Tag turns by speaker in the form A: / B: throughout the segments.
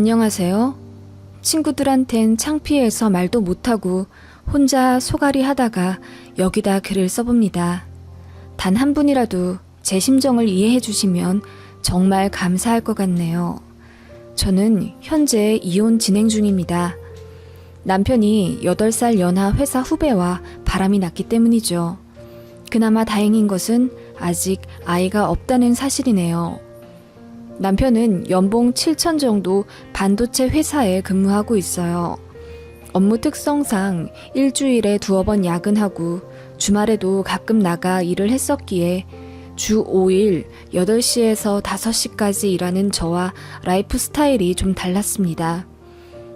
A: 안녕하세요. 친구들한텐 창피해서 말도 못하고 혼자 소갈이 하다가 여기다 글을 써봅니다. 단 한 분이라도 제 심정을 이해해 주시면 정말 감사할 것 같네요. 저는 현재 이혼 진행 중입니다. 남편이 8살 연하 회사 후배와 바람이 났기 때문이죠. 그나마 다행인 것은 아직 아이가 없다는 사실이네요. 남편은 연봉 7천 정도 반도체 회사에 근무하고 있어요. 업무 특성상 일주일에 2번 야근하고 주말에도 가끔 나가 일을 했었기에 주 5일 8시에서 5시까지 일하는 저와 라이프 스타일이 좀 달랐습니다.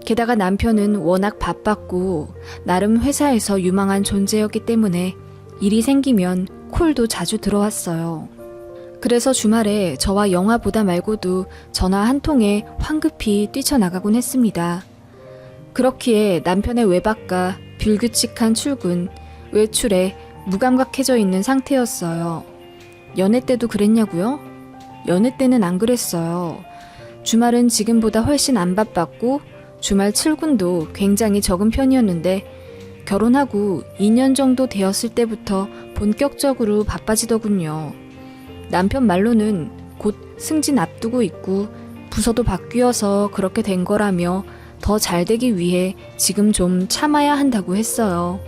A: 게다가 남편은 워낙 바빴고 나름 회사에서 유망한 존재였기 때문에 일이 생기면 콜도 자주 들어왔어요. 그래서 주말에 저와 영화 보다 말고도 전화 한 통에 황급히 뛰쳐나가곤 했습니다. 그렇기에 남편의 외박과 불규칙한 출근, 외출에 무감각해져 있는 상태였어요. 연애 때도 그랬냐고요? 연애 때는 안 그랬어요. 주말은 지금보다 훨씬 안 바빴고 주말 출근도 굉장히 적은 편이었는데 결혼하고 2년 정도 되었을 때부터 본격적으로 바빠지더군요. 남편 말로는 곧 승진 앞두고 있고 부서도 바뀌어서 그렇게 된 거라며 더 잘 되기 위해 지금 좀 참아야 한다고 했어요.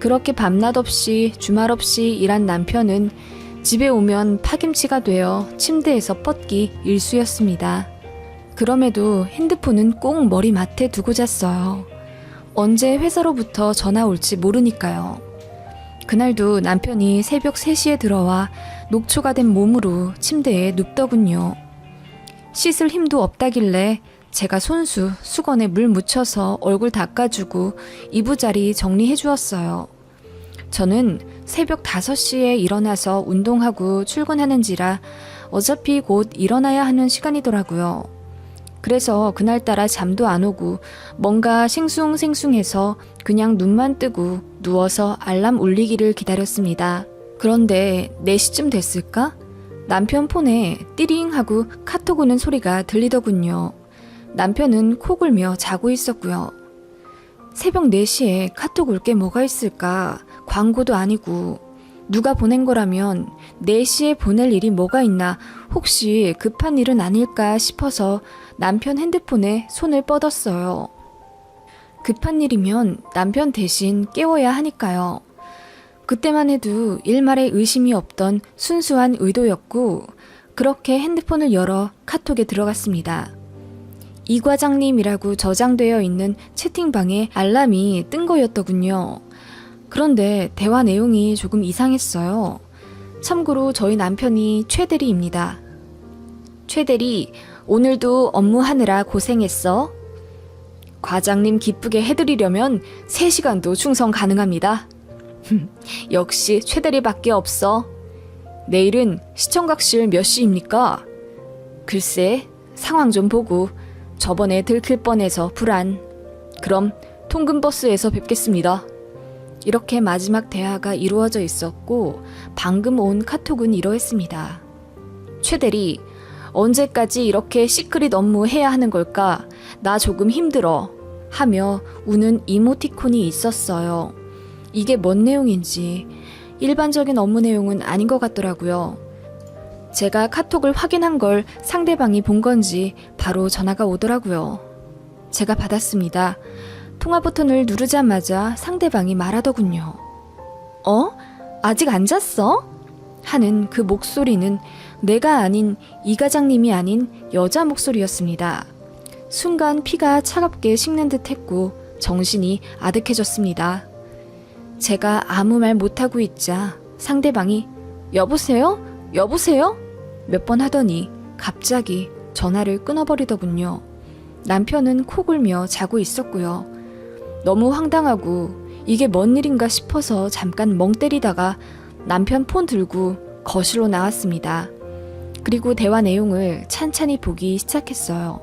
A: 그렇게 밤낮 없이 주말 없이 일한 남편은 집에 오면 파김치가 되어 침대에서 뻗기 일쑤였습니다. 그럼에도 핸드폰은 꼭 머리맡에 두고 잤어요. 언제 회사로부터 전화 올지 모르니까요. 그날도 남편이 새벽 3시에 들어와 녹초가 된 몸으로 침대에 눕더군요. 씻을 힘도 없다길래 제가 손수 수건에 물 묻혀서 얼굴 닦아주고 이부자리 정리해 주었어요. 저는 새벽 5시에 일어나서 운동하고 출근하는지라 어차피 곧 일어나야 하는 시간이더라고요. 그래서 그날따라 잠도 안 오고 뭔가 생숭생숭해서 그냥 눈만 뜨고 누워서 알람 울리기를 기다렸습니다. 그런데 4시쯤 됐을까? 남편 폰에 띠링 하고 카톡 오는 소리가 들리더군요. 남편은 코 골며 자고 있었고요. 새벽 4시에 카톡 올 게 뭐가 있을까? 광고도 아니고 누가 보낸 거라면 4시에 보낼 일이 뭐가 있나 혹시 급한 일은 아닐까 싶어서 남편 핸드폰에 손을 뻗었어요. 급한 일이면 남편 대신 깨워야 하니까요. 그때만 해도 일말의 의심이 없던 순수한 의도였고 그렇게 핸드폰을 열어 카톡에 들어갔습니다. 이 과장님이라고 저장되어 있는 채팅방에 알람이 뜬 거였더군요. 그런데 대화 내용이 조금 이상했어요. 참고로 저희 남편이 최대리입니다. 최대리, 오늘도 업무하느라 고생했어. 과장님 기쁘게 해드리려면 3시간도 충성 가능합니다. 역시 최대리밖에 없어. 내일은 시청각실 몇 시입니까? 글쎄, 상황 좀 보고 저번에 들킬 뻔해서 불안. 그럼 통근버스에서 뵙겠습니다. 이렇게 마지막 대화가 이루어져 있었고 방금 온 카톡은 이러했습니다. 최대리, 언제까지 이렇게 시크릿 업무 해야 하는 걸까? 나 조금 힘들어. 하며 우는 이모티콘이 있었어요. 이게 뭔 내용인지 일반적인 업무 내용은 아닌 것 같더라고요. 제가 카톡을 확인한 걸 상대방이 본 건지 바로 전화가 오더라고요. 제가 받았습니다. 통화 버튼을 누르자마자 상대방이 말하더군요. 어? 아직 안 잤어? 하는 그 목소리는 내가 아닌 이 과장님이 아닌 여자 목소리였습니다. 순간 피가 차갑게 식는 듯 했고 정신이 아득해졌습니다. 제가 아무 말 못하고 있자 상대방이 여보세요? 여보세요? 몇 번 하더니 갑자기 전화를 끊어버리더군요. 남편은 코 골며 자고 있었고요. 너무 황당하고 이게 뭔 일인가 싶어서 잠깐 멍 때리다가 남편 폰 들고 거실로 나왔습니다. 그리고 대화 내용을 찬찬히 보기 시작했어요.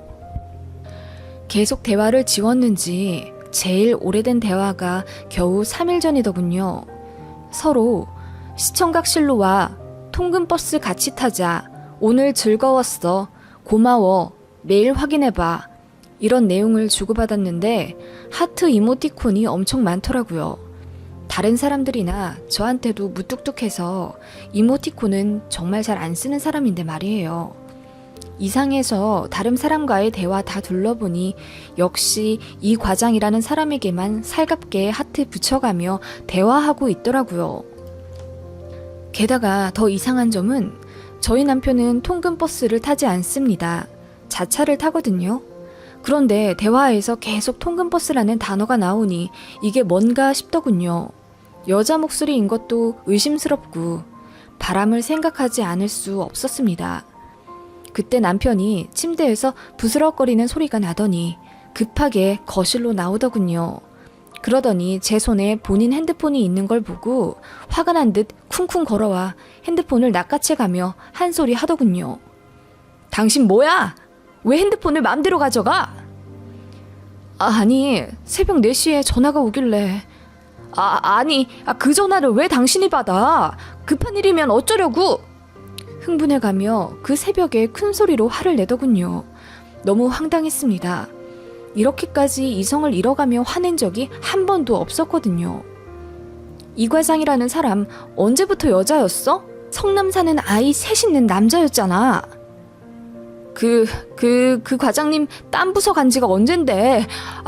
A: 계속 대화를 지웠는지 제일 오래된 대화가 겨우 3일 전이더군요. 서로 시청각실로 와. 통근버스 같이 타자. 오늘 즐거웠어. 고마워. 내일 확인해봐. 이런 내용을 주고받았는데 하트 이모티콘이 엄청 많더라고요. 다른 사람들이나 저한테도 무뚝뚝해서 이모티콘은 정말 잘 안 쓰는 사람인데 말이에요. 이상해서 다른 사람과의 대화 다 둘러보니 역시 이 과장이라는 사람에게만 살갑게 하트 붙여가며 대화하고 있더라고요. 게다가 더 이상한 점은 저희 남편은 통근버스를 타지 않습니다. 자차를 타거든요. 그런데 대화에서 계속 통근버스라는 단어가 나오니 이게 뭔가 싶더군요. 여자 목소리인 것도 의심스럽고 바람을 생각하지 않을 수 없었습니다. 그때 남편이 침대에서 부스럭거리는 소리가 나더니 급하게 거실로 나오더군요. 그러더니 제 손에 본인 핸드폰이 있는 걸 보고 화가 난 듯 쿵쿵 걸어와 핸드폰을 낚아채가며 한 소리 하더군요. 당신 뭐야? 왜 핸드폰을 맘대로 가져가? 아니, 새벽 4시에 전화가 오길래. 아니, 그 전화를 왜 당신이 받아? 급한 일이면 어쩌려고? 흥분해가며 그 새벽에 큰 소리로 화를 내더군요. 너무 황당했습니다. 이렇게까지 이성을 잃어가며 화낸 적이 한 번도 없었거든요. 이 과장이라는 사람 언제부터 여자였어? 성남 사는 아이 셋 있는 남자였잖아. 그 과장님 딴 부서 간 지가 언젠데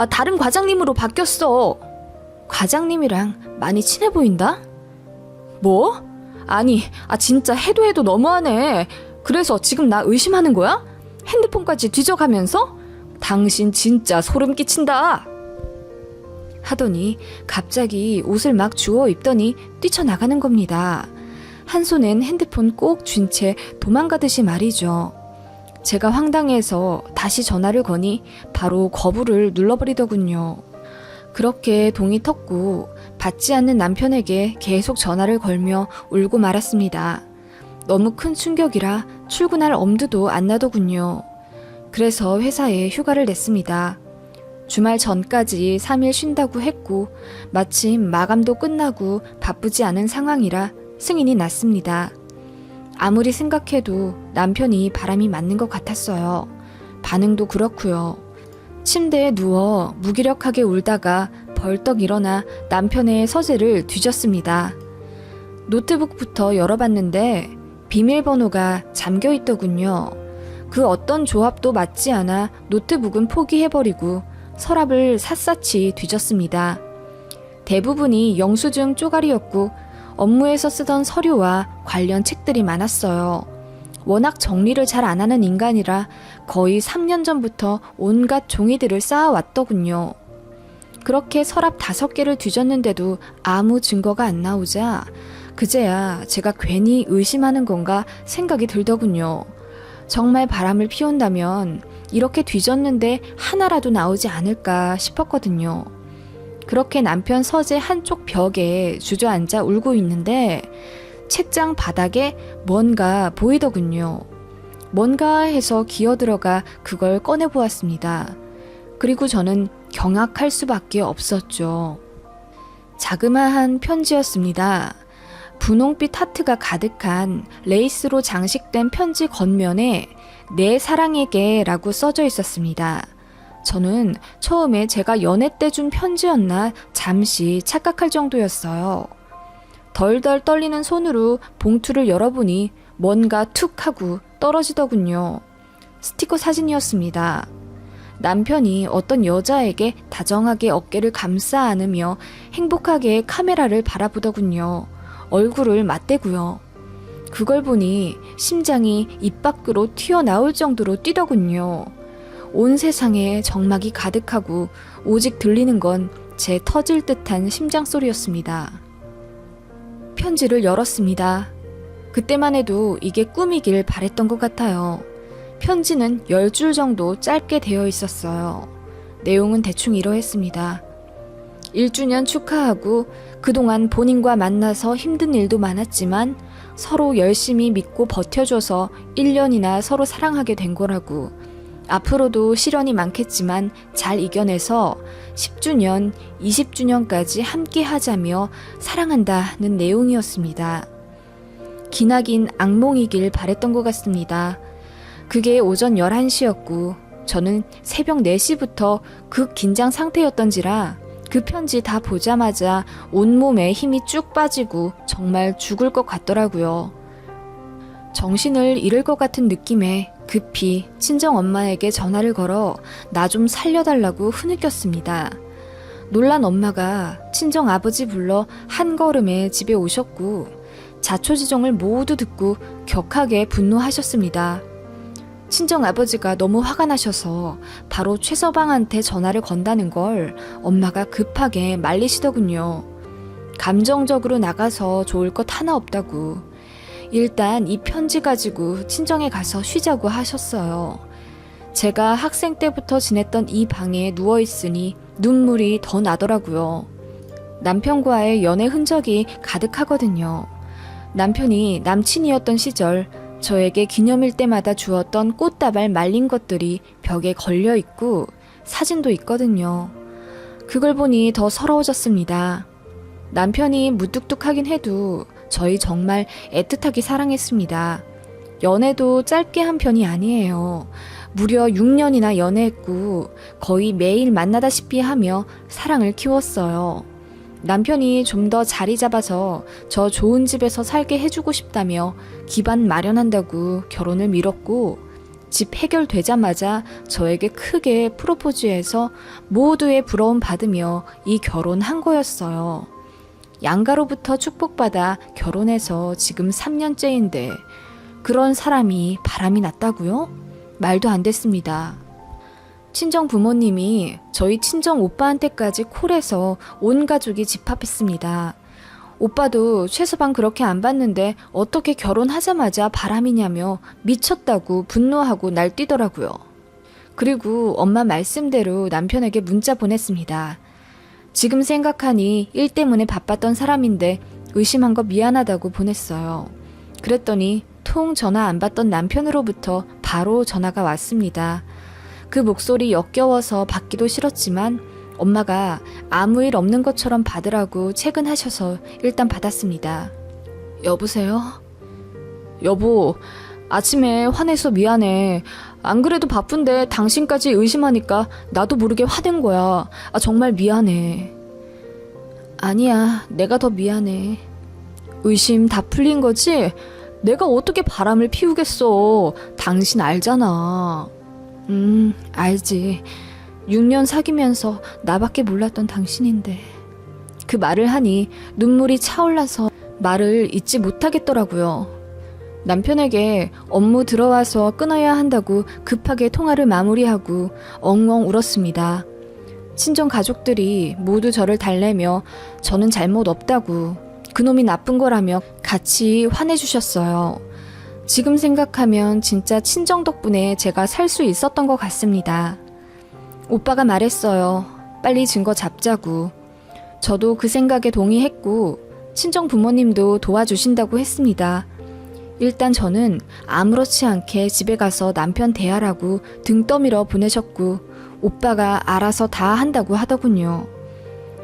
A: 다른 과장님으로 바뀌었어. 과장님이랑 많이 친해 보인다? 뭐? 아니, 진짜 해도 너무하네. 그래서 지금 나 의심하는 거야? 핸드폰까지 뒤져가면서? 당신 진짜 소름 끼친다. 하더니 갑자기 옷을 막 주워 입더니 뛰쳐나가는 겁니다. 한 손엔 핸드폰 꼭 쥔 채 도망가듯이 말이죠. 제가 황당해서 다시 전화를 거니 바로 거부를 눌러버리더군요. 그렇게 동이 텄고 받지 않는 남편에게 계속 전화를 걸며 울고 말았습니다. 너무 큰 충격이라 출근할 엄두도 안 나더군요. 그래서 회사에 휴가를 냈습니다. 주말 전까지 3일 쉰다고 했고 마침 마감도 끝나고 바쁘지 않은 상황이라 승인이 났습니다. 아무리 생각해도 남편이 바람이 맞는 것 같았어요. 반응도 그렇고요. 침대에 누워 무기력하게 울다가 벌떡 일어나 남편의 서재를 뒤졌습니다. 노트북부터 열어봤는데 비밀번호가 잠겨 있더군요. 그 어떤 조합도 맞지 않아 노트북은 포기해버리고 서랍을 샅샅이 뒤졌습니다. 대부분이 영수증 쪼가리였고 업무에서 쓰던 서류와 관련 책들이 많았어요. 워낙 정리를 잘 안 하는 인간이라 거의 3년 전부터 온갖 종이들을 쌓아왔더군요. 그렇게 서랍 5개를 뒤졌는데도 아무 증거가 안 나오자 그제야 제가 괜히 의심하는 건가 생각이 들더군요. 정말 바람을 피운다면 이렇게 뒤졌는데 하나라도 나오지 않을까 싶었거든요. 그렇게 남편 서재 한쪽 벽에 주저앉아 울고 있는데 책장 바닥에 뭔가 보이더군요. 뭔가 해서 기어들어가 그걸 꺼내보았습니다. 그리고 저는 경악할 수밖에 없었죠. 자그마한 편지였습니다. 분홍빛 하트가 가득한 레이스로 장식된 편지 겉면에 내 사랑에게 라고 써져 있었습니다. 저는 처음에 제가 연애 때 준 편지였나 잠시 착각할 정도였어요. 덜덜 떨리는 손으로 봉투를 열어보니 뭔가 툭 하고 떨어지더군요. 스티커 사진이었습니다. 남편이 어떤 여자에게 다정하게 어깨를 감싸 안으며 행복하게 카메라를 바라보더군요. 얼굴을 맞대고요. 그걸 보니 심장이 입 밖으로 튀어나올 정도로 뛰더군요. 온 세상에 정막이 가득하고 오직 들리는 건 제 터질 듯한 심장 소리였습니다. 편지를 열었습니다. 그때만 해도 이게 꿈이길 바랬던 것 같아요. 편지는 10줄 정도 짧게 되어 있었어요. 내용은 대충 이러했습니다. 1주년 축하하고 그동안 본인과 만나서 힘든 일도 많았지만 서로 열심히 믿고 버텨줘서 1년이나 서로 사랑하게 된 거라고. 앞으로도 시련이 많겠지만 잘 이겨내서 10주년, 20주년까지 함께 하자며 사랑한다는 내용이었습니다. 기나긴 악몽이길 바랬던 것 같습니다. 그게 오전 11시였고 저는 새벽 4시부터 극 긴장 상태였던지라 그 편지 다 보자마자 온몸에 힘이 쭉 빠지고 정말 죽을 것 같더라고요. 정신을 잃을 것 같은 느낌에 급히 친정엄마에게 전화를 걸어 나 좀 살려달라고 흐느꼈습니다. 놀란 엄마가 친정아버지 불러 한 걸음에 집에 오셨고 자초지종을 모두 듣고 격하게 분노하셨습니다. 친정아버지가 너무 화가 나셔서 바로 최서방한테 전화를 건다는 걸 엄마가 급하게 말리시더군요. 감정적으로 나가서 좋을 것 하나 없다고. 일단 이 편지 가지고 친정에 가서 쉬자고 하셨어요. 제가 학생 때부터 지냈던 이 방에 누워있으니 눈물이 더 나더라고요. 남편과의 연애 흔적이 가득하거든요. 남편이 남친이었던 시절 저에게 기념일 때마다 주었던 꽃다발 말린 것들이 벽에 걸려 있고 사진도 있거든요. 그걸 보니 더 서러워졌습니다. 남편이 무뚝뚝하긴 해도 저희 정말 애틋하게 사랑했습니다. 연애도 짧게 한 편이 아니에요. 무려 6년이나 연애했고 거의 매일 만나다시피 하며 사랑을 키웠어요. 남편이 좀 더 자리 잡아서 저 좋은 집에서 살게 해주고 싶다며 기반 마련한다고 결혼을 미뤘고 집 해결되자마자 저에게 크게 프로포즈해서 모두의 부러움 받으며 이 결혼한 거였어요. 양가로부터 축복받아 결혼해서 지금 3년째인데 그런 사람이 바람이 났다고요? 말도 안 됐습니다. 친정 부모님이 저희 친정 오빠한테까지 콜해서 온 가족이 집합했습니다. 오빠도 최서방 그렇게 안 봤는데 어떻게 결혼하자마자 바람이냐며 미쳤다고 분노하고 날뛰더라고요. 그리고 엄마 말씀대로 남편에게 문자 보냈습니다. 지금 생각하니 일 때문에 바빴던 사람인데 의심한 거 미안하다고 보냈어요. 그랬더니 통 전화 안 받던 남편으로부터 바로 전화가 왔습니다. 그 목소리 역겨워서 받기도 싫었지만 엄마가 아무 일 없는 것처럼 받으라고 퇴근하셔서 일단 받았습니다. 여보세요? 여보, 아침에 화내서 미안해. 안 그래도 바쁜데 당신까지 의심하니까 나도 모르게 화낸 거야. 정말 미안해. 아니야, 내가 더 미안해. 의심 다 풀린 거지? 내가 어떻게 바람을 피우겠어. 당신 알잖아. 알지. 6년 사귀면서 나밖에 몰랐던 당신인데. 그 말을 하니 눈물이 차올라서 말을 잇지 못하겠더라고요. 남편에게 업무 들어와서 끊어야 한다고 급하게 통화를 마무리하고 엉엉 울었습니다. 친정 가족들이 모두 저를 달래며 저는 잘못 없다고 그놈이 나쁜 거라며 같이 화내주셨어요. 지금 생각하면 진짜 친정 덕분에 제가 살 수 있었던 것 같습니다. 오빠가 말했어요. 빨리 증거 잡자고. 저도 그 생각에 동의했고 친정 부모님도 도와주신다고 했습니다. 일단 저는 아무렇지 않게 집에 가서 남편 대하라고 등 떠밀어 보내셨고 오빠가 알아서 다 한다고 하더군요.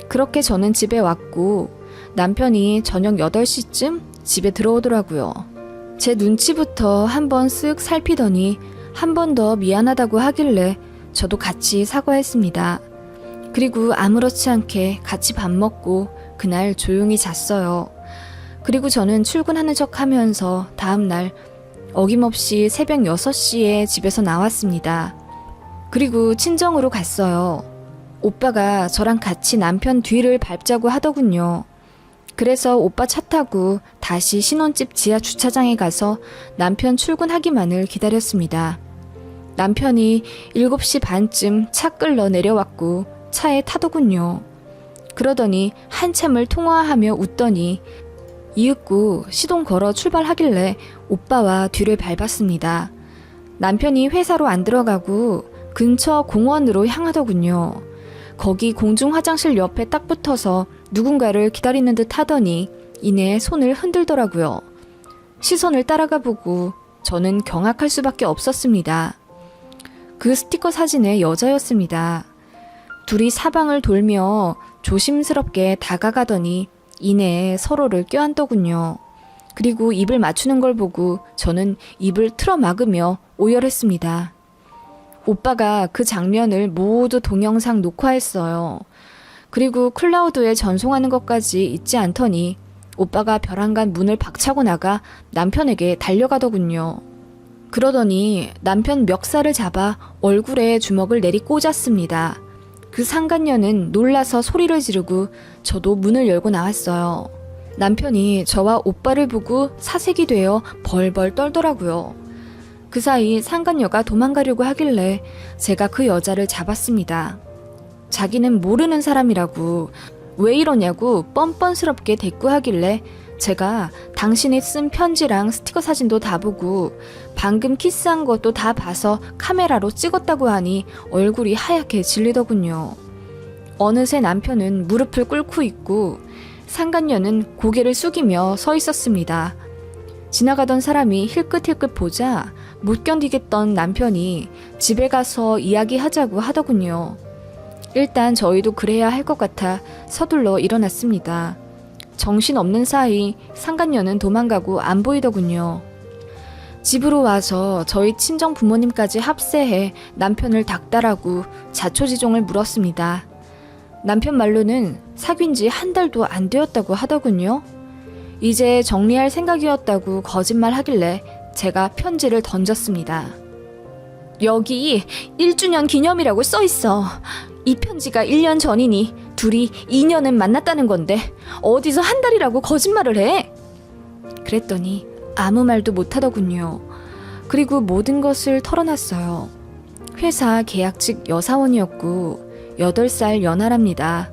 A: 그렇게 저는 집에 왔고 남편이 저녁 8시쯤 집에 들어오더라고요. 제 눈치부터 한번 쓱 살피더니 한 번 더 미안하다고 하길래 저도 같이 사과했습니다. 그리고 아무렇지 않게 같이 밥 먹고 그날 조용히 잤어요. 그리고 저는 출근하는 척 하면서 다음날 어김없이 새벽 6시에 집에서 나왔습니다. 그리고 친정으로 갔어요. 오빠가 저랑 같이 남편 뒤를 밟자고 하더군요. 그래서 오빠 차 타고 다시 신혼집 지하 주차장에 가서 남편 출근하기만을 기다렸습니다. 남편이 7시 반쯤 차 끌러 내려왔고 차에 타더군요. 그러더니 한참을 통화하며 웃더니 이윽고 시동 걸어 출발하길래 오빠와 뒤를 밟았습니다. 남편이 회사로 안 들어가고 근처 공원으로 향하더군요. 거기 공중 화장실 옆에 딱 붙어서 누군가를 기다리는 듯 하더니 이내 손을 흔들더라고요. 시선을 따라가 보고 저는 경악할 수밖에 없었습니다. 그 스티커 사진의 여자였습니다. 둘이 사방을 돌며 조심스럽게 다가가더니 이내에 서로를 껴안더군요. 그리고 입을 맞추는 걸 보고 저는 입을 틀어 막으며 오열했습니다. 오빠가 그 장면을 모두 동영상 녹화했어요. 그리고 클라우드에 전송하는 것까지 잊지 않더니 오빠가 벼랑간 문을 박차고 나가 남편에게 달려가더군요. 그러더니 남편 멱살을 잡아 얼굴에 주먹을 내리 꽂았습니다. 그 상간녀는 놀라서 소리를 지르고 저도 문을 열고 나왔어요. 남편이 저와 오빠를 보고 사색이 되어 벌벌 떨더라고요. 그 사이 상간녀가 도망가려고 하길래 제가 그 여자를 잡았습니다. 자기는 모르는 사람이라고 왜 이러냐고 뻔뻔스럽게 대꾸하길래 제가 당신이 쓴 편지랑 스티커 사진도 다 보고 방금 키스한 것도 다 봐서 카메라로 찍었다고 하니 얼굴이 하얗게 질리더군요. 어느새 남편은 무릎을 꿇고 있고 상간녀는 고개를 숙이며 서 있었습니다. 지나가던 사람이 힐끗힐끗 보자 못 견디겠던 남편이 집에 가서 이야기하자고 하더군요. 일단 저희도 그래야 할 것 같아 서둘러 일어났습니다. 정신없는 사이 상간녀는 도망가고 안 보이더군요. 집으로 와서 저희 친정 부모님까지 합세해 남편을 닥달하고 자초지종을 물었습니다. 남편 말로는 사귄 지 한 달도 안 되었다고 하더군요. 이제 정리할 생각이었다고 거짓말 하길래 제가 편지를 던졌습니다. 여기 1주년 기념이라고 써있어. 이 편지가 1년 전이니 둘이 2년은 만났다는 건데 어디서 한 달이라고 거짓말을 해? 그랬더니 아무 말도 못하더군요. 그리고 모든 것을 털어놨어요. 회사 계약직 여사원이었고 8살 연하랍니다.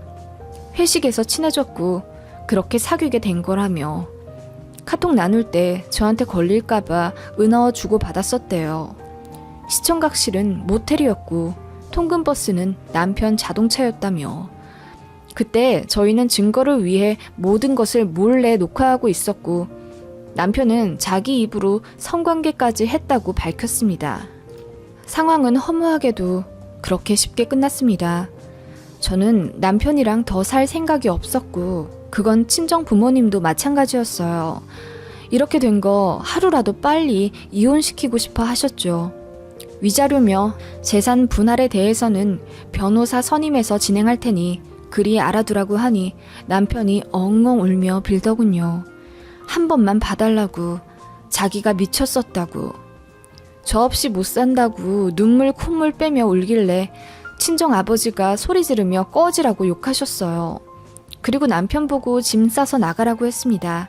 A: 회식에서 친해졌고 그렇게 사귀게 된 거라며 카톡 나눌 때 저한테 걸릴까봐 은하워 주고받았었대요. 시청각실은 모텔이었고 통근버스는 남편 자동차였다며 그때 저희는 증거를 위해 모든 것을 몰래 녹화하고 있었고 남편은 자기 입으로 성관계까지 했다고 밝혔습니다. 상황은 허무하게도 그렇게 쉽게 끝났습니다. 저는 남편이랑 더 살 생각이 없었고 그건 친정 부모님도 마찬가지였어요. 이렇게 된 거 하루라도 빨리 이혼시키고 싶어 하셨죠. 위자료며 재산 분할에 대해서는 변호사 선임해서 진행할 테니 그리 알아두라고 하니 남편이 엉엉 울며 빌더군요. 한 번만 봐달라고, 자기가 미쳤었다고, 저 없이 못 산다고 눈물 콧물 빼며 울길래 친정 아버지가 소리 지르며 꺼지라고 욕하셨어요. 그리고 남편 보고 짐 싸서 나가라고 했습니다.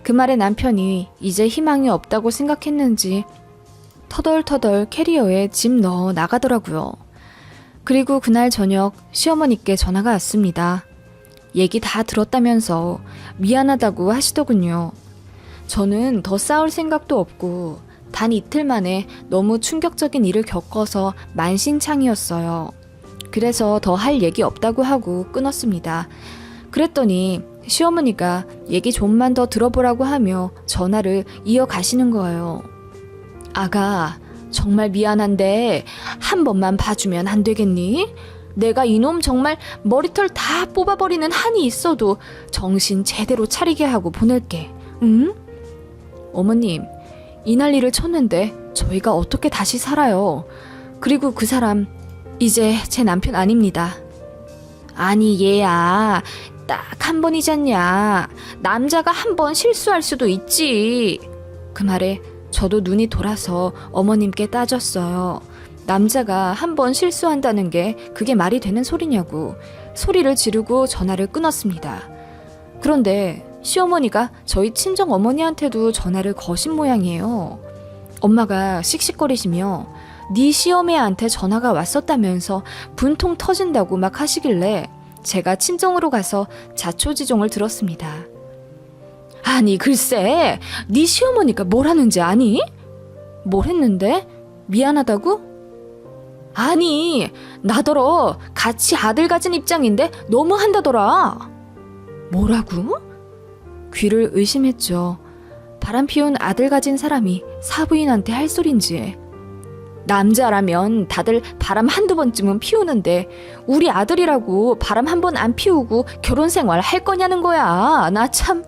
A: 그 말에 남편이 이제 희망이 없다고 생각했는지 터덜터덜 캐리어에 짐 넣어 나가더라고요. 그리고 그날 저녁 시어머니께 전화가 왔습니다. 얘기 다 들었다면서 미안하다고 하시더군요. 저는 더 싸울 생각도 없고 단 이틀 만에 너무 충격적인 일을 겪어서 만신창이었어요. 그래서 더 할 얘기 없다고 하고 끊었습니다. 그랬더니 시어머니가 얘기 좀만 더 들어보라고 하며 전화를 이어가시는 거예요. 아가, 정말 미안한데 한 번만 봐주면 안 되겠니? 내가 이놈 정말 머리털 다 뽑아버리는 한이 있어도 정신 제대로 차리게 하고 보낼게. 응? 어머님, 이 난리를 쳤는데 저희가 어떻게 다시 살아요? 그리고 그 사람 이제 제 남편 아닙니다. 아니 얘야, 딱 한 번이잖냐. 남자가 한 번 실수할 수도 있지. 그 말에 저도 눈이 돌아서 어머님께 따졌어요. 남자가 한 번 실수한다는 게 그게 말이 되는 소리냐고 소리를 지르고 전화를 끊었습니다. 그런데 시어머니가 저희 친정 어머니한테도 전화를 거신 모양이에요. 엄마가 씩씩거리시며 네 시어매한테 전화가 왔었다면서 분통 터진다고 막 하시길래 제가 친정으로 가서 자초지종을 들었습니다. 아니 글쎄, 네 시어머니가 뭘 하는지 아니? 뭘 했는데? 미안하다고? 아니, 나더러 같이 아들 가진 입장인데 너무 한다더라. 뭐라고? 귀를 의심했죠. 바람 피운 아들 가진 사람이 사부인한테 할 소린지. 남자라면 다들 바람 한두 번쯤은 피우는데 우리 아들이라고 바람 한 번 안 피우고 결혼 생활 할 거냐는 거야. 나 참...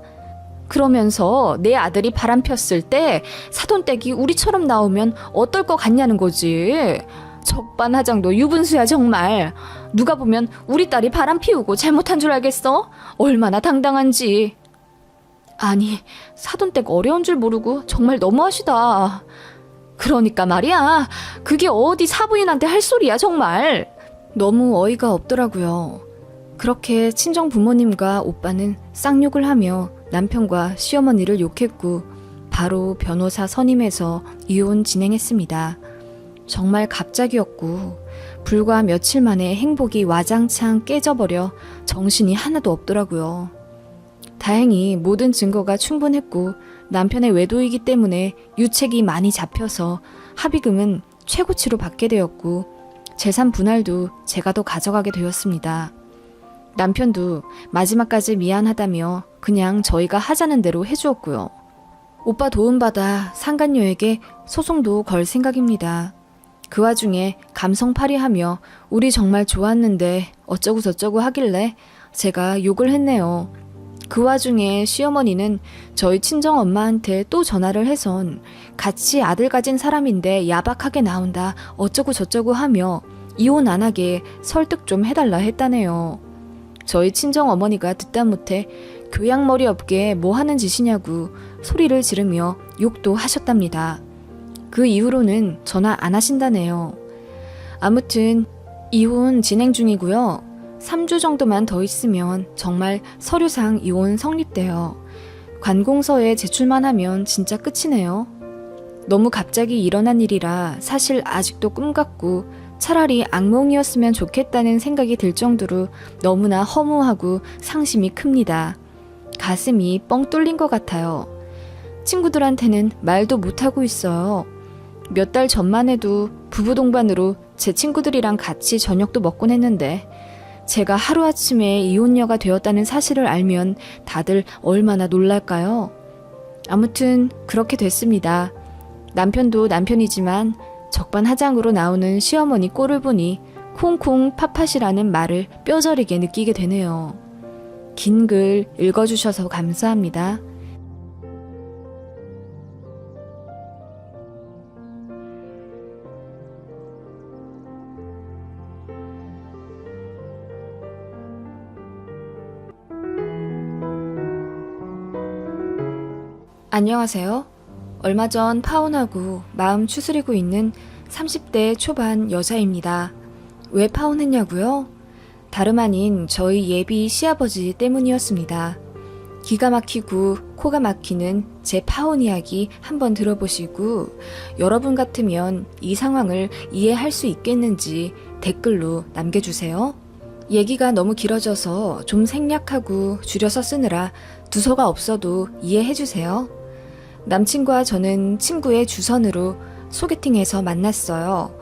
A: 그러면서 내 아들이 바람 폈을 때 사돈댁이 우리처럼 나오면 어떨 것 같냐는 거지. 적반하장도 유분수야 정말. 누가 보면 우리 딸이 바람 피우고 잘못한 줄 알겠어? 얼마나 당당한지. 아니, 사돈댁 어려운 줄 모르고 정말 너무하시다. 그러니까 말이야. 그게 어디 사부인한테 할 소리야 정말. 너무 어이가 없더라고요. 그렇게 친정 부모님과 오빠는 쌍욕을 하며 남편과 시어머니를 욕했고 바로 변호사 선임해서 이혼 진행했습니다. 정말 갑자기였고 불과 며칠 만에 행복이 와장창 깨져버려 정신이 하나도 없더라고요. 다행히 모든 증거가 충분했고 남편의 외도이기 때문에 유책이 많이 잡혀서 합의금은 최고치로 받게 되었고 재산 분할도 제가 더 가져가게 되었습니다. 남편도 마지막까지 미안하다며 그냥 저희가 하자는 대로 해주었고요. 오빠 도움받아 상간녀에게 소송도 걸 생각입니다. 그 와중에 감성팔이하며 우리 정말 좋았는데 어쩌고 저쩌고 하길래 제가 욕을 했네요. 그 와중에 시어머니는 저희 친정엄마한테 또 전화를 해선 같이 아들 가진 사람인데 야박하게 나온다 어쩌고 저쩌고 하며 이혼 안 하게 설득 좀 해달라 했다네요. 저희 친정어머니가 듣다 못해 교양머리 없게 뭐 하는 짓이냐고 소리를 지르며 욕도 하셨답니다. 그 이후로는 전화 안 하신다네요. 아무튼 이혼 진행 중이고요. 3주 정도만 더 있으면 정말 서류상 이혼 성립돼요. 관공서에 제출만 하면 진짜 끝이네요. 너무 갑자기 일어난 일이라 사실 아직도 꿈 같고 차라리 악몽이었으면 좋겠다는 생각이 들 정도로 너무나 허무하고 상심이 큽니다. 가슴이 뻥 뚫린 것 같아요. 친구들한테는 말도 못하고 있어요. 몇 달 전만 해도 부부 동반으로 제 친구들이랑 같이 저녁도 먹곤 했는데 제가 하루아침에 이혼녀가 되었다는 사실을 알면 다들 얼마나 놀랄까요? 아무튼 그렇게 됐습니다. 남편도 남편이지만 적반하장으로 나오는 시어머니 꼴을 보니 콩콩 팥팥이라는 말을 뼈저리게 느끼게 되네요. 긴 글 읽어주셔서 감사합니다. 안녕하세요. 얼마 전 파혼하고 마음 추스리고 있는 30대 초반 여자입니다. 왜 파혼했냐고요? 다름 아닌 저희 예비 시아버지 때문이었습니다. 기가 막히고 코가 막히는 제 파혼 이야기 한번 들어보시고 여러분 같으면 이 상황을 이해할 수 있겠는지 댓글로 남겨주세요. 얘기가 너무 길어져서 좀 생략하고 줄여서 쓰느라 두서가 없어도 이해해주세요. 남친과 저는 친구의 주선으로 소개팅에서 만났어요.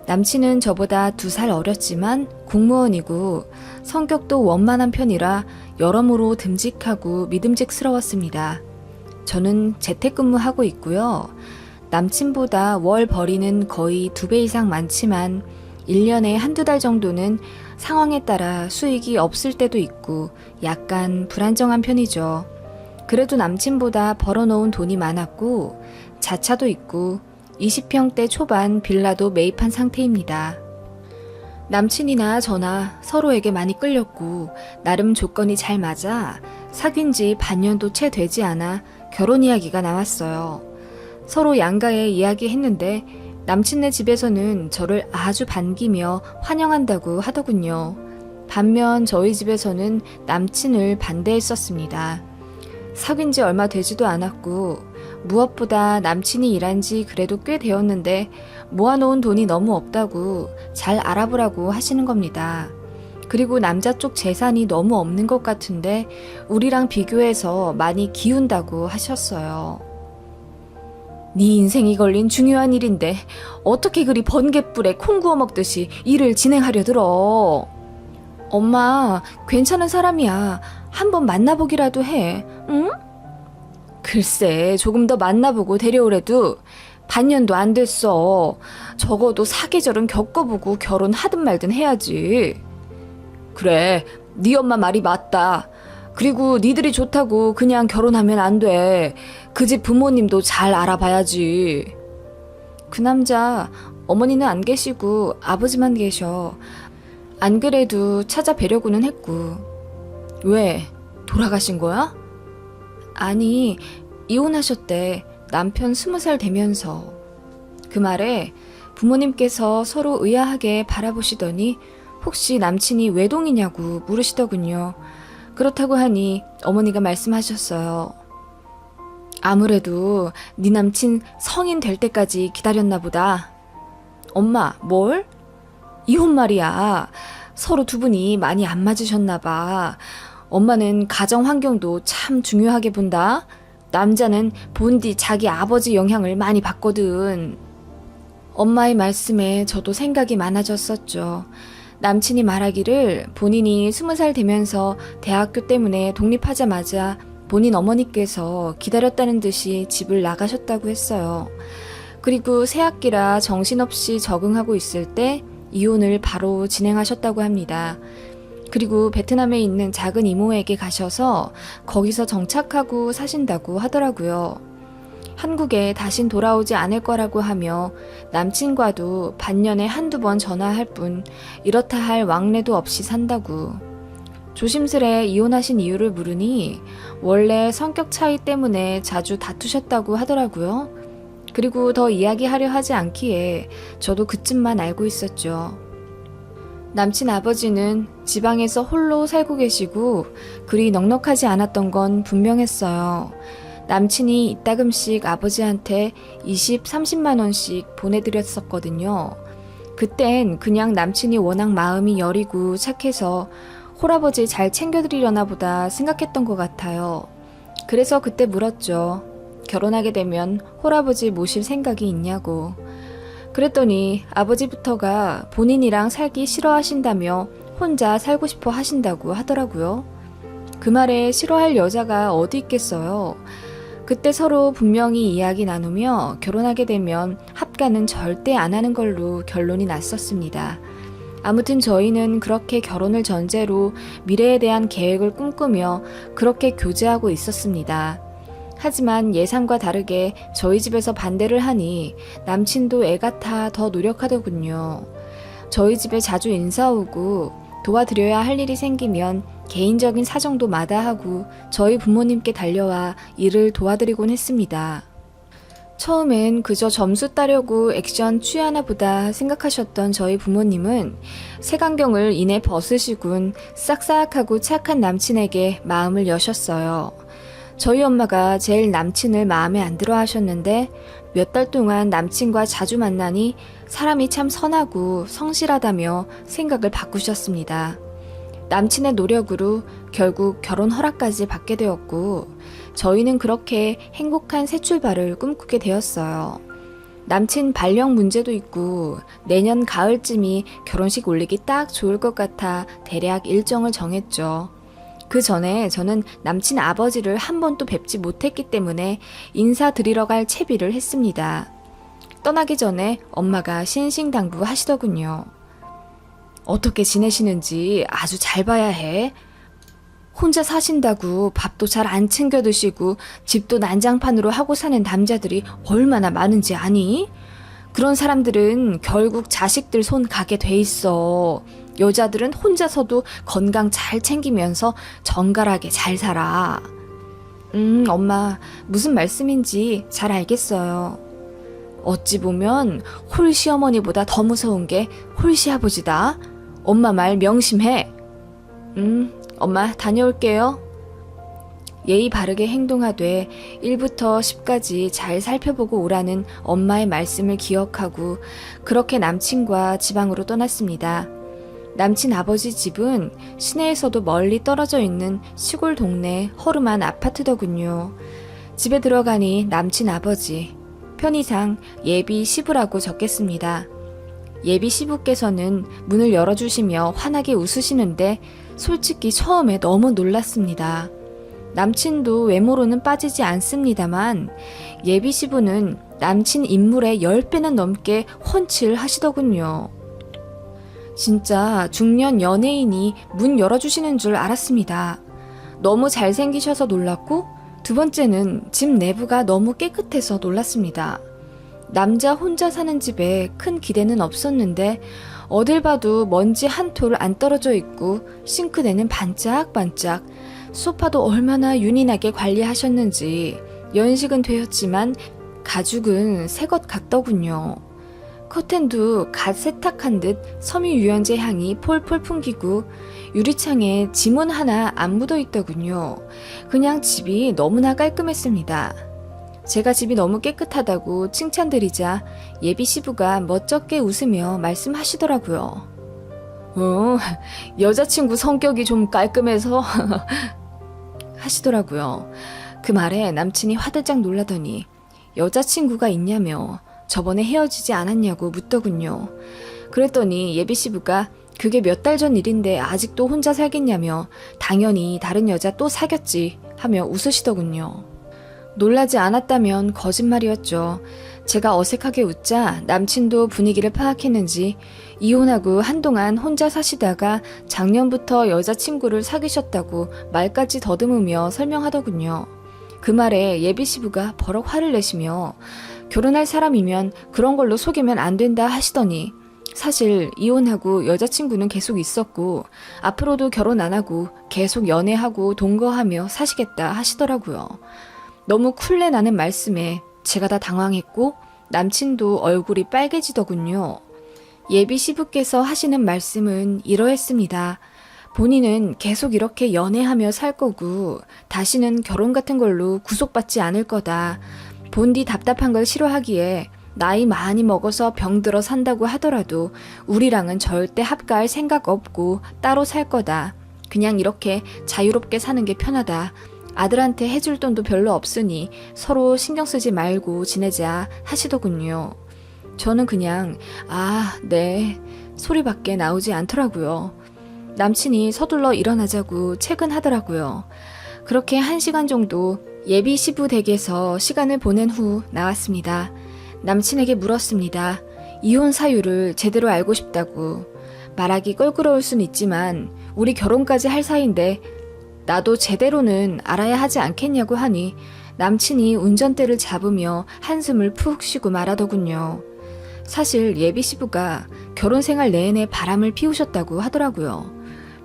A: 남친은 저보다 2살 어렸지만 공무원이고 성격도 원만한 편이라 여러모로 듬직하고 믿음직스러웠습니다. 저는 재택근무하고 있고요. 남친보다 월 벌이는 거의 2배 이상 많지만 1년에 한두 달 정도는 상황에 따라 수익이 없을 때도 있고 약간 불안정한 편이죠. 그래도 남친보다 벌어놓은 돈이 많았고 자차도 있고 20평대 초반 빌라도 매입한 상태입니다. 남친이나 저나 서로에게 많이 끌렸고 나름 조건이 잘 맞아 사귄 지 반년도 채 되지 않아 결혼 이야기가 나왔어요. 서로 양가에 이야기했는데 남친네 집에서는 저를 아주 반기며 환영한다고 하더군요. 반면 저희 집에서는 남친을 반대했었습니다. 사귄 지 얼마 되지도 않았고 무엇보다 남친이 일한 지 그래도 꽤 되었는데 모아놓은 돈이 너무 없다고 잘 알아보라고 하시는 겁니다. 그리고 남자 쪽 재산이 너무 없는 것 같은데 우리랑 비교해서 많이 기운다고 하셨어요. 네 인생이 걸린 중요한 일인데 어떻게 그리 번갯불에 콩 구워 먹듯이 일을 진행하려 들어. 엄마, 괜찮은 사람이야. 한번 만나보기라도 해, 응? 글쎄, 조금 더 만나보고 데려오래도 반년도 안 됐어. 적어도 사계절은 겪어보고 결혼하든 말든 해야지. 그래, 네 엄마 말이 맞다. 그리고 니들이 좋다고 그냥 결혼하면 안 돼. 그 집 부모님도 잘 알아봐야지. 그 남자 어머니는 안 계시고 아버지만 계셔. 안 그래도 찾아뵈려고는 했고. 왜? 돌아가신 거야? 아니, 이혼하셨대. 남편 20살 되면서. 그 말에 부모님께서 서로 의아하게 바라보시더니 혹시 남친이 외동이냐고 물으시더군요. 그렇다고 하니 어머니가 말씀하셨어요. 아무래도 네 남친 성인 될 때까지 기다렸나 보다. 엄마, 뭘? 이혼 말이야. 서로 두 분이 많이 안 맞으셨나 봐. 엄마는 가정 환경도 참 중요하게 본다. 남자는 본디 자기 아버지 영향을 많이 받거든. 엄마의 말씀에 저도 생각이 많아졌었죠. 남친이 말하기를 본인이 20살 되면서 대학교 때문에 독립하자마자 본인 어머니께서 기다렸다는 듯이 집을 나가셨다고 했어요. 그리고 새학기라 정신없이 적응하고 있을 때 이혼을 바로 진행하셨다고 합니다. 그리고 베트남에 있는 작은 이모에게 가셔서 거기서 정착하고 사신다고 하더라고요. 한국에 다신 돌아오지 않을 거라고 하며 남친과도 반년에 한두 번 전화할 뿐 이렇다 할 왕래도 없이 산다고. 조심스레 이혼하신 이유를 물으니 원래 성격 차이 때문에 자주 다투셨다고 하더라고요. 그리고 더 이야기하려 하지 않기에 저도 그쯤만 알고 있었죠. 남친 아버지는 지방에서 홀로 살고 계시고 그리 넉넉하지 않았던 건 분명했어요. 남친이 이따금씩 아버지한테 20, 30만 원씩 보내드렸었거든요. 그땐 그냥 남친이 워낙 마음이 여리고 착해서 홀아버지 잘 챙겨드리려나 보다 생각했던 것 같아요. 그래서 그때 물었죠. 결혼하게 되면 홀아버지 모실 생각이 있냐고. 그랬더니 아버지부터가 본인이랑 살기 싫어하신다며 혼자 살고 싶어 하신다고 하더라고요. 그 말에 싫어할 여자가 어디 있겠어요. 그때 서로 분명히 이야기 나누며 결혼하게 되면 합가는 절대 안 하는 걸로 결론이 났었습니다. 아무튼 저희는 그렇게 결혼을 전제로 미래에 대한 계획을 꿈꾸며 그렇게 교제하고 있었습니다. 하지만 예상과 다르게 저희 집에서 반대를 하니 남친도 애 같아 더 노력하더군요. 저희 집에 자주 인사 오고 도와드려야 할 일이 생기면 개인적인 사정도 마다하고 저희 부모님께 달려와 일을 도와드리곤 했습니다. 처음엔 그저 점수 따려고 액션 취하나 보다 생각하셨던 저희 부모님은 색안경을 이내 벗으시곤 싹싹하고 착한 남친에게 마음을 여셨어요. 저희 엄마가 제일 남친을 마음에 안 들어 하셨는데 몇 달 동안 남친과 자주 만나니 사람이 참 선하고 성실하다며 생각을 바꾸셨습니다. 남친의 노력으로 결국 결혼 허락까지 받게 되었고 저희는 그렇게 행복한 새 출발을 꿈꾸게 되었어요. 남친 발령 문제도 있고 내년 가을쯤이 결혼식 올리기 딱 좋을 것 같아 대략 일정을 정했죠. 그 전에 저는 남친 아버지를 한 번도 뵙지 못했기 때문에 인사드리러 갈 채비를 했습니다. 떠나기 전에 엄마가 신신당부 하시더군요. 어떻게 지내시는지 아주 잘 봐야 해. 혼자 사신다고 밥도 잘 안 챙겨 드시고 집도 난장판으로 하고 사는 남자들이 얼마나 많은지 아니? 그런 사람들은 결국 자식들 손 가게 돼 있어. 여자들은 혼자서도 건강 잘 챙기면서 정갈하게 잘 살아. 엄마, 무슨 말씀인지 잘 알겠어요. 어찌 보면 홀 시어머니보다 더 무서운 게 홀 시아버지다. 엄마 말 명심해. 엄마 다녀올게요. 예의 바르게 행동하되 1부터 10까지 잘 살펴보고 오라는 엄마의 말씀을 기억하고 그렇게 남친과 지방으로 떠났습니다. 남친 아버지 집은 시내에서도 멀리 떨어져 있는 시골 동네 허름한 아파트더군요. 집에 들어가니 남친 아버지, 편의상 예비 시부라고 적겠습니다. 예비 시부께서는 문을 열어주시며 환하게 웃으시는데 솔직히 처음에 너무 놀랐습니다. 남친도 외모로는 빠지지 않습니다만 예비 시부는 남친 인물의 10배는 넘게 훤칠 하시더군요. 진짜 중년 연예인이 문 열어주시는 줄 알았습니다. 너무 잘생기셔서 놀랐고, 두 번째는 집 내부가 너무 깨끗해서 놀랐습니다. 남자 혼자 사는 집에 큰 기대는 없었는데 어딜 봐도 먼지 한 톨 안 떨어져 있고 싱크대는 반짝반짝, 소파도 얼마나 윤희나게 관리하셨는지 연식은 되었지만 가죽은 새 것 같더군요. 커튼도 갓 세탁한 듯 섬유유연제 향이 폴폴 풍기고 유리창에 지문 하나 안 묻어 있더군요. 그냥 집이 너무나 깔끔했습니다. 제가 집이 너무 깨끗하다고 칭찬드리자 예비 시부가 멋쩍게 웃으며 말씀하시더라고요. 여자친구 성격이 좀 깔끔해서 하시더라고요. 그 말에 남친이 화들짝 놀라더니 여자친구가 있냐며 저번에 헤어지지 않았냐고 묻더군요. 그랬더니 예비 시부가 그게 몇 달 전 일인데 아직도 혼자 살겠냐며 당연히 다른 여자 또 사귀었지 하며 웃으시더군요. 놀라지 않았다면 거짓말이었죠. 제가 어색하게 웃자 남친도 분위기를 파악했는지 이혼하고 한동안 혼자 사시다가 작년부터 여자친구를 사귀셨다고 말까지 더듬으며 설명하더군요. 그 말에 예비 시부가 버럭 화를 내시며 결혼할 사람이면 그런 걸로 속이면 안 된다 하시더니 사실 이혼하고 여자친구는 계속 있었고 앞으로도 결혼 안 하고 계속 연애하고 동거하며 사시겠다 하시더라고요. 너무 쿨내 나는 말씀에 제가 다 당황했고 남친도 얼굴이 빨개지더군요. 예비 시부께서 하시는 말씀은 이러했습니다. 본인은 계속 이렇게 연애하며 살 거고 다시는 결혼 같은 걸로 구속받지 않을 거다. 본디 답답한 걸 싫어하기에 나이 많이 먹어서 병들어 산다고 하더라도 우리랑은 절대 합가할 생각 없고 따로 살 거다. 그냥 이렇게 자유롭게 사는 게 편하다. 아들한테 해줄 돈도 별로 없으니 서로 신경 쓰지 말고 지내자 하시더군요. 저는 그냥 네 소리밖에 나오지 않더라고요. 남친이 서둘러 일어나자고 퇴근하더라고요. 그렇게 1시간 정도 예비 시부 댁에서 시간을 보낸 후 나왔습니다. 남친에게 물었습니다. 이혼 사유를 제대로 알고 싶다고. 말하기 껄끄러울 순 있지만 우리 결혼까지 할 사이인데 나도 제대로는 알아야 하지 않겠냐고 하니 남친이 운전대를 잡으며 한숨을 푹 쉬고 말하더군요. 사실 예비 시부가 결혼 생활 내내 바람을 피우셨다고 하더라고요.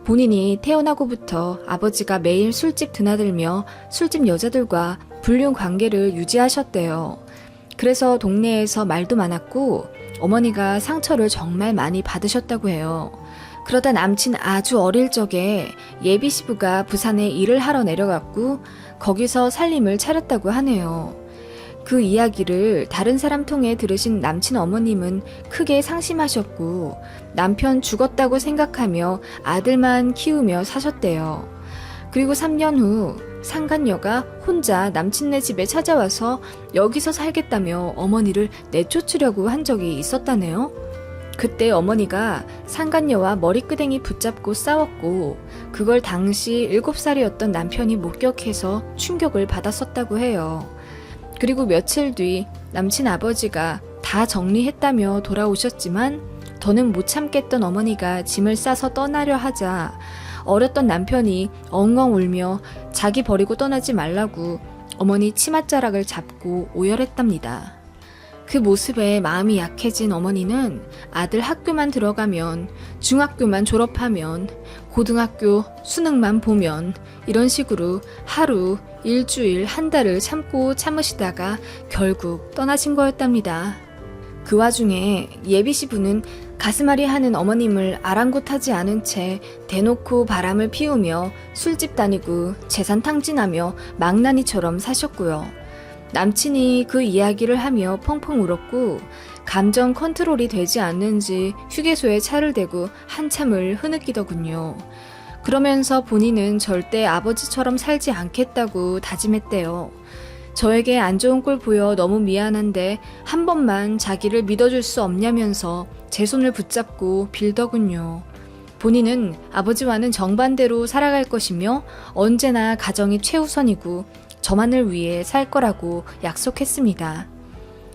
A: 본인이 태어나고부터 아버지가 매일 술집 드나들며 술집 여자들과 불륜 관계를 유지하셨대요. 그래서 동네에서 말도 많았고 어머니가 상처를 정말 많이 받으셨다고 해요. 그러다 남친 아주 어릴 적에 예비 시부가 부산에 일을 하러 내려갔고 거기서 살림을 차렸다고 하네요. 그 이야기를 다른 사람 통해 들으신 남친 어머님은 크게 상심하셨고 남편 죽었다고 생각하며 아들만 키우며 사셨대요. 그리고 3년 후 상간녀가 혼자 남친네 집에 찾아와서 여기서 살겠다며 어머니를 내쫓으려고 한 적이 있었다네요. 그때 어머니가 상간녀와 머리끄댕이 붙잡고 싸웠고 그걸 당시 7살이었던 남편이 목격해서 충격을 받았었다고 해요. 그리고 며칠 뒤 남친 아버지가 다 정리했다며 돌아오셨지만 더는 못 참겠던 어머니가 짐을 싸서 떠나려 하자 어렸던 남편이 엉엉 울며 자기 버리고 떠나지 말라고 어머니 치맛자락을 잡고 오열했답니다. 그 모습에 마음이 약해진 어머니는 아들 학교만 들어가면, 중학교만 졸업하면, 고등학교 수능만 보면 이런 식으로 하루, 일주일, 한 달을 참고 참으시다가 결국 떠나신 거였답니다. 그 와중에 예비 시부는 가슴앓이 하는 어머님을 아랑곳하지 않은 채 대놓고 바람을 피우며 술집 다니고 재산 탕진하며 망나니처럼 사셨고요. 남친이 그 이야기를 하며 펑펑 울었고 감정 컨트롤이 되지 않는지 휴게소에 차를 대고 한참을 흐느끼더군요. 그러면서 본인은 절대 아버지처럼 살지 않겠다고 다짐했대요. 저에게 안 좋은 꼴 보여 너무 미안한데 한 번만 자기를 믿어줄 수 없냐면서 제 손을 붙잡고 빌더군요. 본인은 아버지와는 정반대로 살아갈 것이며 언제나 가정이 최우선이고 저만을 위해 살 거라고 약속했습니다.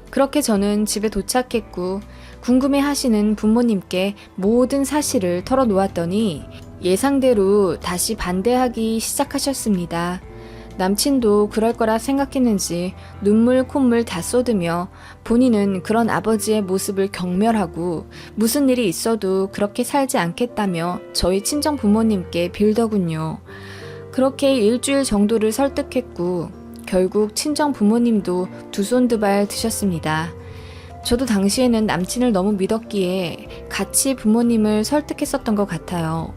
A: 그렇게 저는 집에 도착했고 궁금해하시는 부모님께 모든 사실을 털어놓았더니 예상대로 다시 반대하기 시작하셨습니다. 남친도 그럴 거라 생각했는지 눈물 콧물 다 쏟으며 본인은 그런 아버지의 모습을 경멸하고 무슨 일이 있어도 그렇게 살지 않겠다며 저희 친정 부모님께 빌더군요. 그렇게 일주일 정도를 설득했고 결국 친정 부모님도 두 손 두 발 드셨습니다. 저도 당시에는 남친을 너무 믿었기에 같이 부모님을 설득했었던 것 같아요.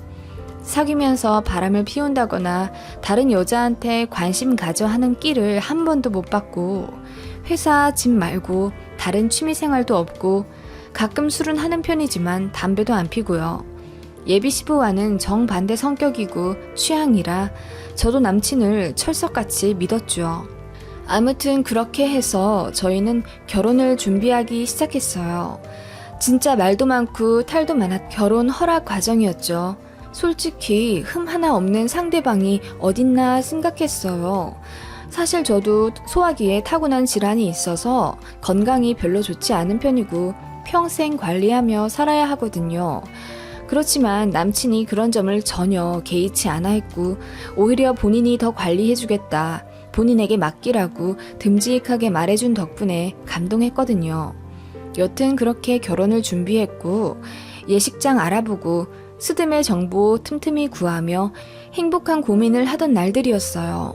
A: 사귀면서 바람을 피운다거나 다른 여자한테 관심 가져 하는 끼를 한 번도 못 받고 회사 집 말고 다른 취미 생활도 없고 가끔 술은 하는 편이지만 담배도 안 피고요. 예비 시부와는 정반대 성격이고 취향이라 저도 남친을 철석같이 믿었죠. 아무튼 그렇게 해서 저희는 결혼을 준비하기 시작했어요. 진짜 말도 많고 탈도 많았 결혼 허락 과정이었죠. 솔직히 흠 하나 없는 상대방이 어딨나 생각했어요. 사실 저도 소화기에 타고난 질환이 있어서 건강이 별로 좋지 않은 편이고 평생 관리하며 살아야 하거든요. 그렇지만 남친이 그런 점을 전혀 개의치 않아 했고 오히려 본인이 더 관리해주겠다, 본인에게 맡기라고 듬직하게 말해준 덕분에 감동했거든요. 여튼 그렇게 결혼을 준비했고 예식장 알아보고 스드메 정보 틈틈이 구하며 행복한 고민을 하던 날들이었어요.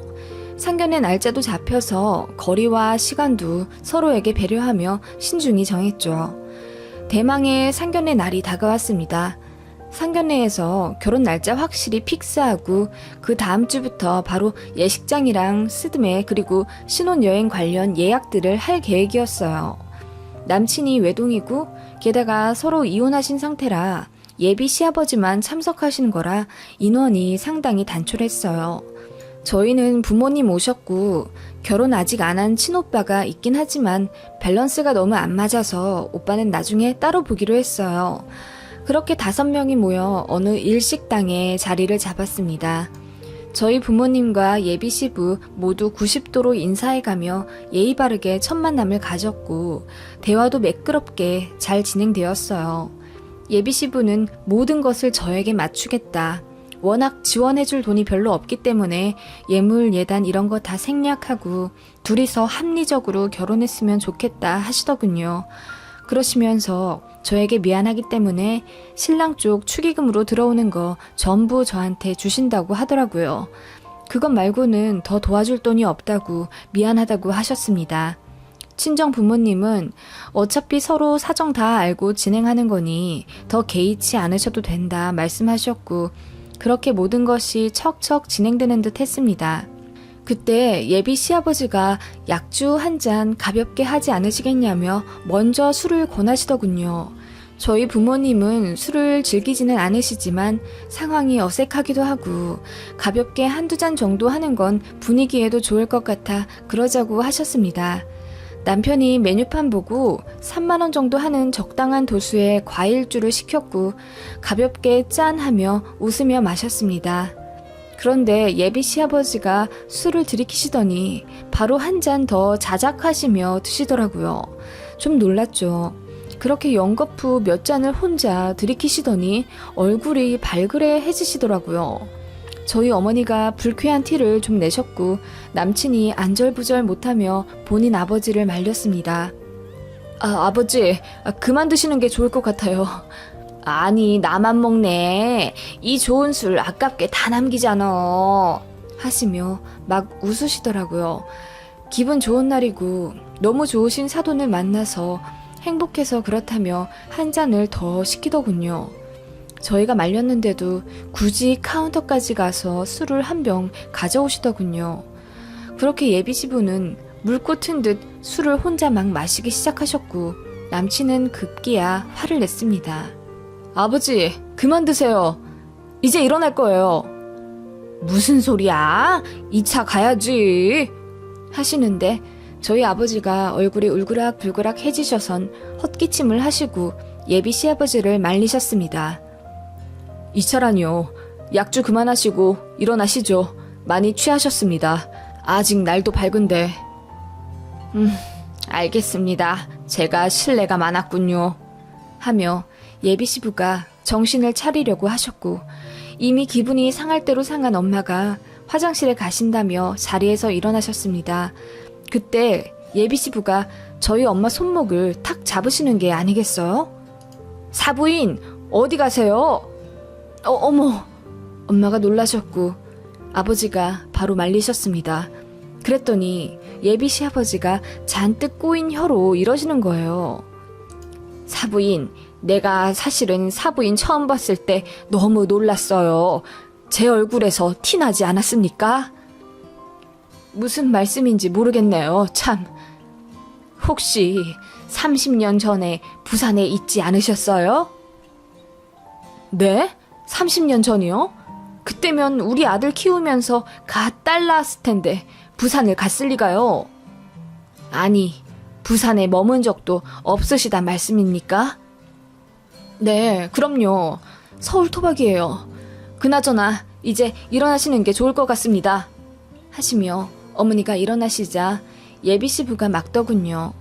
A: 상견례 날짜도 잡혀서 거리와 시간도 서로에게 배려하며 신중히 정했죠. 대망의 상견례 날이 다가왔습니다. 상견례에서 결혼 날짜 확실히 픽스하고 그 다음 주부터 바로 예식장이랑 스드메 그리고 신혼여행 관련 예약들을 할 계획이었어요. 남친이 외동이고 게다가 서로 이혼하신 상태라 예비 시아버지만 참석하시는 거라 인원이 상당히 단촐했어요. 저희는 부모님 오셨고 결혼 아직 안 한 친오빠가 있긴 하지만 밸런스가 너무 안 맞아서 오빠는 나중에 따로 보기로 했어요. 그렇게 5명이 모여 어느 일식당에 자리를 잡았습니다. 저희 부모님과 예비 시부 모두 90도로 인사해가며 예의 바르게 첫 만남을 가졌고 대화도 매끄럽게 잘 진행되었어요. 예비 시부는 모든 것을 저에게 맞추겠다. 워낙 지원해줄 돈이 별로 없기 때문에 예물, 예단 이런 거 다 생략하고 둘이서 합리적으로 결혼했으면 좋겠다 하시더군요. 그러시면서 저에게 미안하기 때문에 신랑 쪽 축의금으로 들어오는 거 전부 저한테 주신다고 하더라고요. 그것 말고는 더 도와줄 돈이 없다고 미안하다고 하셨습니다. 친정 부모님은 어차피 서로 사정 다 알고 진행하는 거니 더 개의치 않으셔도 된다 말씀하셨고 그렇게 모든 것이 척척 진행되는 듯 했습니다. 그때 예비 시아버지가 약주 한 잔 가볍게 하지 않으시겠냐며 먼저 술을 권하시더군요. 저희 부모님은 술을 즐기지는 않으시지만 상황이 어색하기도 하고 가볍게 한두 잔 정도 하는 건 분위기에도 좋을 것 같아 그러자고 하셨습니다. 남편이 메뉴판 보고 3만 원 정도 하는 적당한 도수의 과일주를 시켰고 가볍게 짠하며 웃으며 마셨습니다. 그런데 예비 시아버지가 술을 들이키시더니 바로 한 잔 더 자작하시며 드시더라고요. 좀 놀랐죠. 그렇게 연거푸 몇 잔을 혼자 들이키시더니 얼굴이 발그레해지시더라고요. 저희 어머니가 불쾌한 티를 좀 내셨고 남친이 안절부절 못하며 본인 아버지를 말렸습니다. 아버지, 그만 드시는 게 좋을 것 같아요. 아니, 나만 먹네. 이 좋은 술 아깝게 다 남기잖아. 하시며 막 웃으시더라고요. 기분 좋은 날이고 너무 좋으신 사돈을 만나서 행복해서 그렇다며 한 잔을 더 시키더군요. 저희가 말렸는데도 굳이 카운터까지 가서 술을 한 병 가져오시더군요. 그렇게 예비 시부는 물고 튼 듯 술을 혼자 막 마시기 시작하셨고 남친은 급기야 화를 냈습니다. 아버지, 그만 드세요. 이제 일어날 거예요. 무슨 소리야? 2차 가야지. 하시는데 저희 아버지가 얼굴이 울그락불그락 해지셔선 헛기침을 하시고 예비 시아버지를 말리셨습니다. 2차라니요. 약주 그만하시고 일어나시죠. 많이 취하셨습니다. 아직 날도 밝은데. 알겠습니다. 제가 실례가 많았군요. 하며 예비 시부가 정신을 차리려고 하셨고 이미 기분이 상할 대로 상한 엄마가 화장실에 가신다며 자리에서 일어나셨습니다. 그때 예비 시부가 저희 엄마 손목을 탁 잡으시는 게 아니겠어요? 사부인, 어디 가세요? 어머. 엄마가 놀라셨고 아버지가 바로 말리셨습니다. 그랬더니 예비 시아버지가 잔뜩 꼬인 혀로 이러시는 거예요. 사부인, 내가 사실은 사부인 처음 봤을 때 너무 놀랐어요. 제 얼굴에서 티나지 않았습니까? 무슨 말씀인지 모르겠네요, 참. 혹시 30년 전에 부산에 있지 않으셨어요? 네? 30년 전이요? 그때면 우리 아들 키우면서 갓 딸 낳았을 텐데 부산을 갔을 리가요. 아니, 부산에 머문 적도 없으시단 말씀입니까? 네, 그럼요. 서울 토박이에요. 그나저나 이제 일어나시는 게 좋을 것 같습니다. 하시며 어머니가 일어나시자 예비 시부가 막더군요.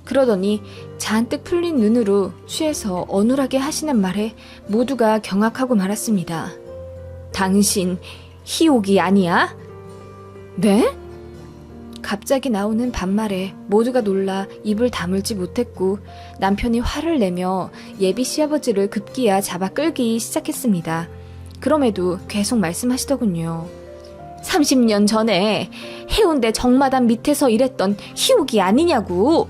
A: 그러더니 잔뜩 풀린 눈으로 취해서 어눌하게 하시는 말에 모두가 경악하고 말았습니다. 당신 희옥이 아니야? 네? 갑자기 나오는 반말에 모두가 놀라 입을 다물지 못했고 남편이 화를 내며 예비 시아버지를 급기야 잡아 끌기 시작했습니다. 그럼에도 계속 말씀하시더군요. 30년 전에 해운대 정마담 밑에서 일했던 희옥이 아니냐고.